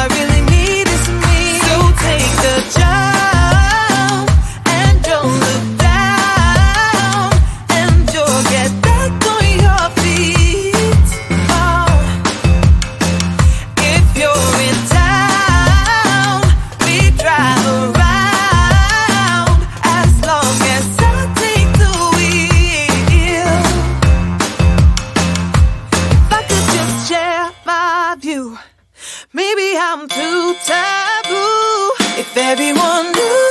I really need is me. So take the jump and don't look down, and you'll get back on your feet. Oh, if you're in town, we drive around as long as I take the wheel. If I could just share my view, maybe I'm too taboo. If everyone knew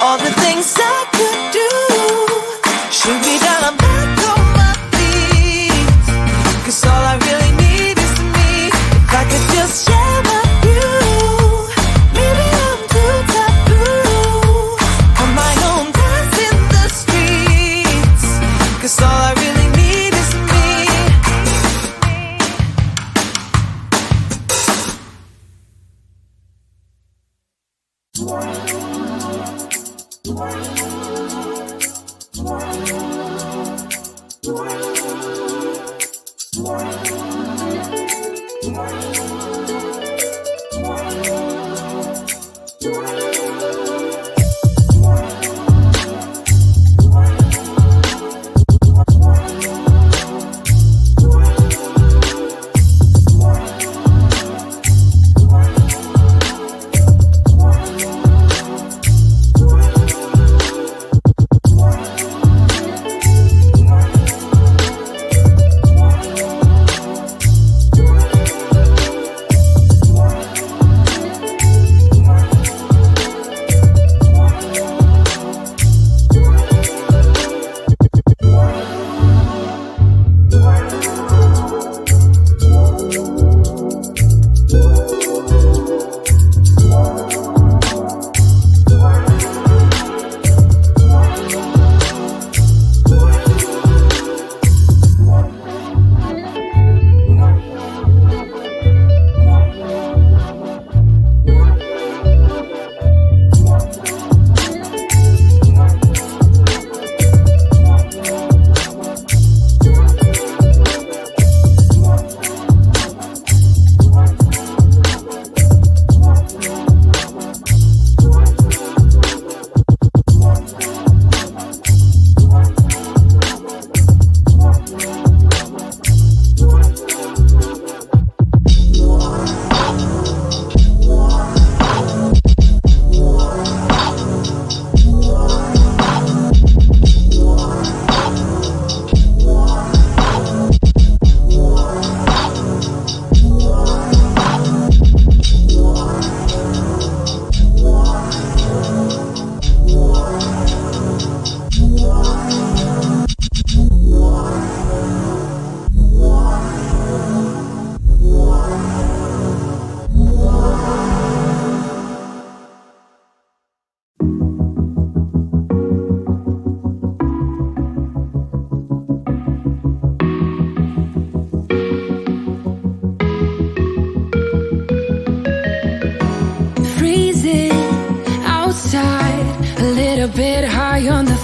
all the things I could do, shoot me down, I'm back on my feet. 'Cause all I really need is me. If I could just share my view, maybe I'm too taboo. On my own, dance in the streets. 'Cause all I really need is me.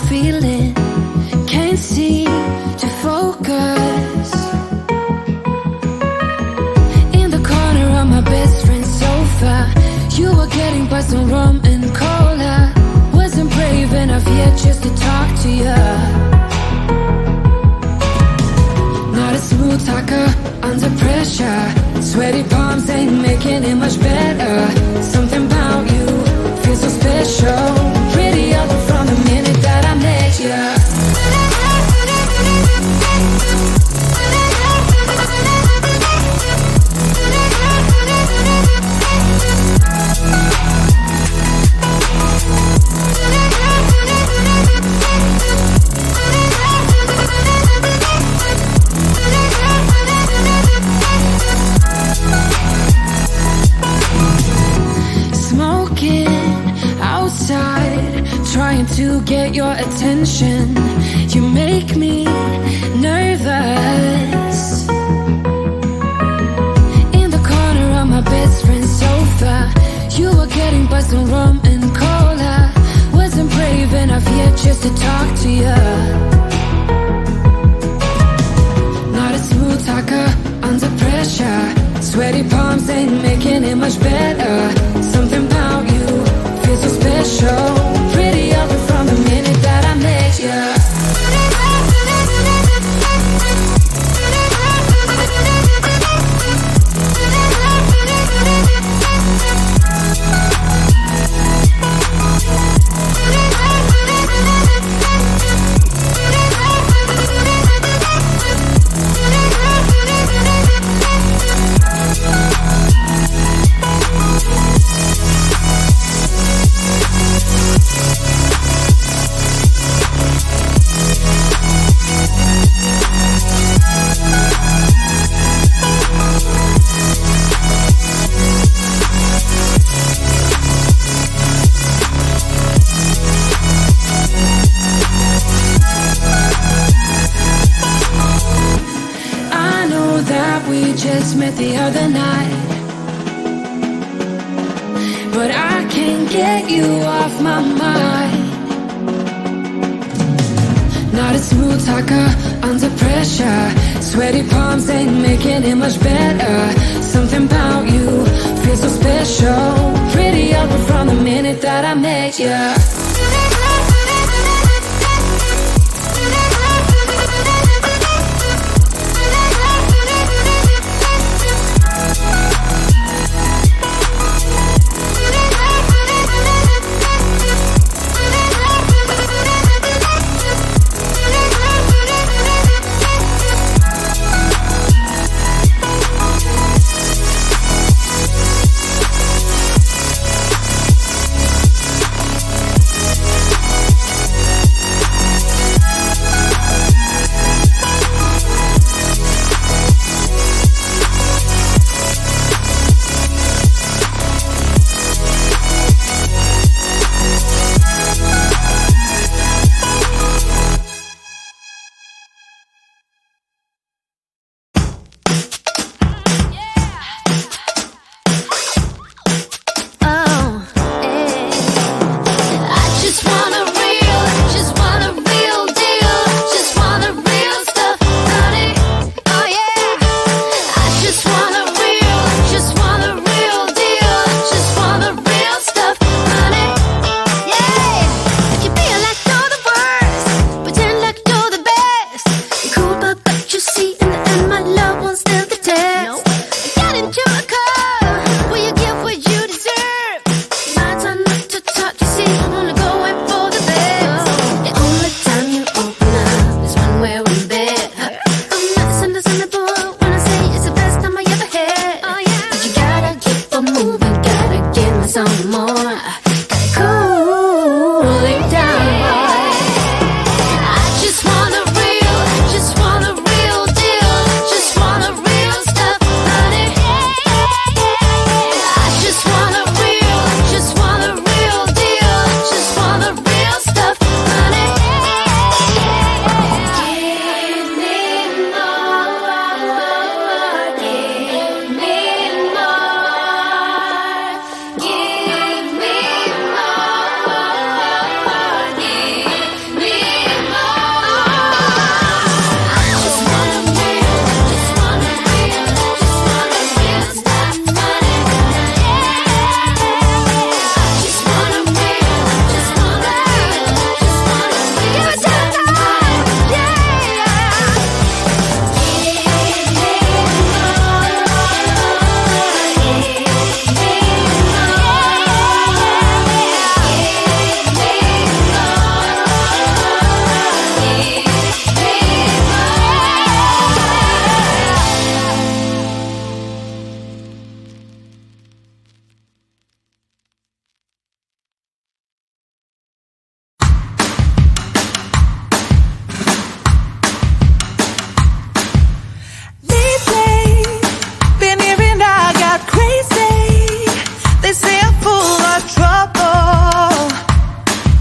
feeling, can't seem to focus. In the corner of my best friend's sofa, you were getting by some rum and cola. Wasn't brave enough yet just to talk to you. Not a smooth talker under pressure. Sweaty palms ain't making it much better. Something about you feels so special. Prettier from the minute that I met you. Trying to get your attention, you make me nervous. In the corner of my best friend's sofa, you were getting by some rum and cola. Wasn't brave enough yet just to talk to you. Not a smooth talker under pressure. Sweaty palms ain't making it much better. Something about you feels so special. Pretty up from the minute that I met you. Met the other night, but I can't get you off my mind. Not a smooth talker under pressure. Sweaty palms ain't making it much better. Something about you feels so special. Pretty up from the minute that I met you.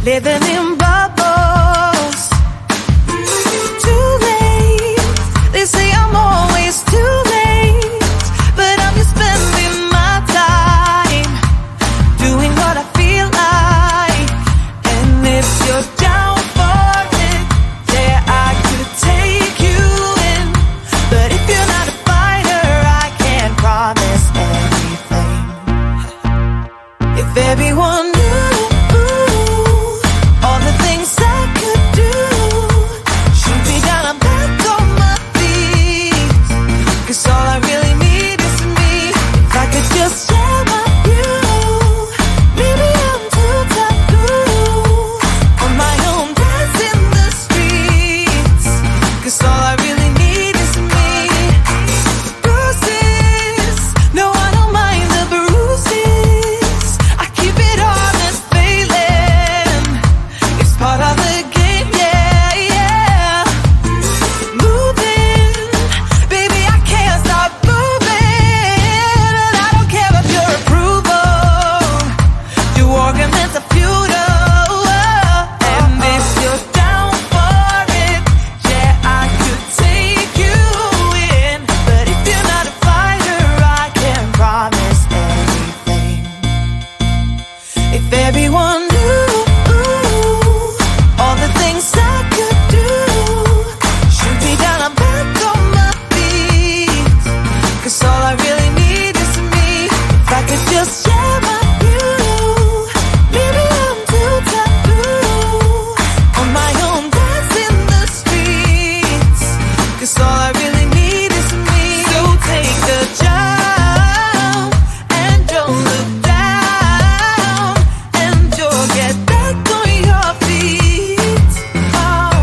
living in bubbles. Too late, they say I'm always too late, but I'm just spending my time doing what I feel like. And if you're down for it, yeah, I could take you in. But if you're not a fighter, I can't promise just share my view. Maybe I'm too taboo. On my own, dance in the streets. 'Cause all I really need is me. So take the jump and don't look down. And you'll get back on your feet. Oh.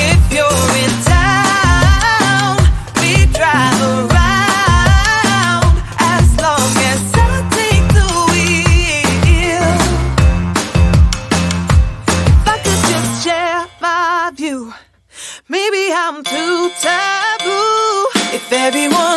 If you're in town, we drive around. As long as I take the wheel. If I could just share my view. Maybe I'm too taboo. If everyone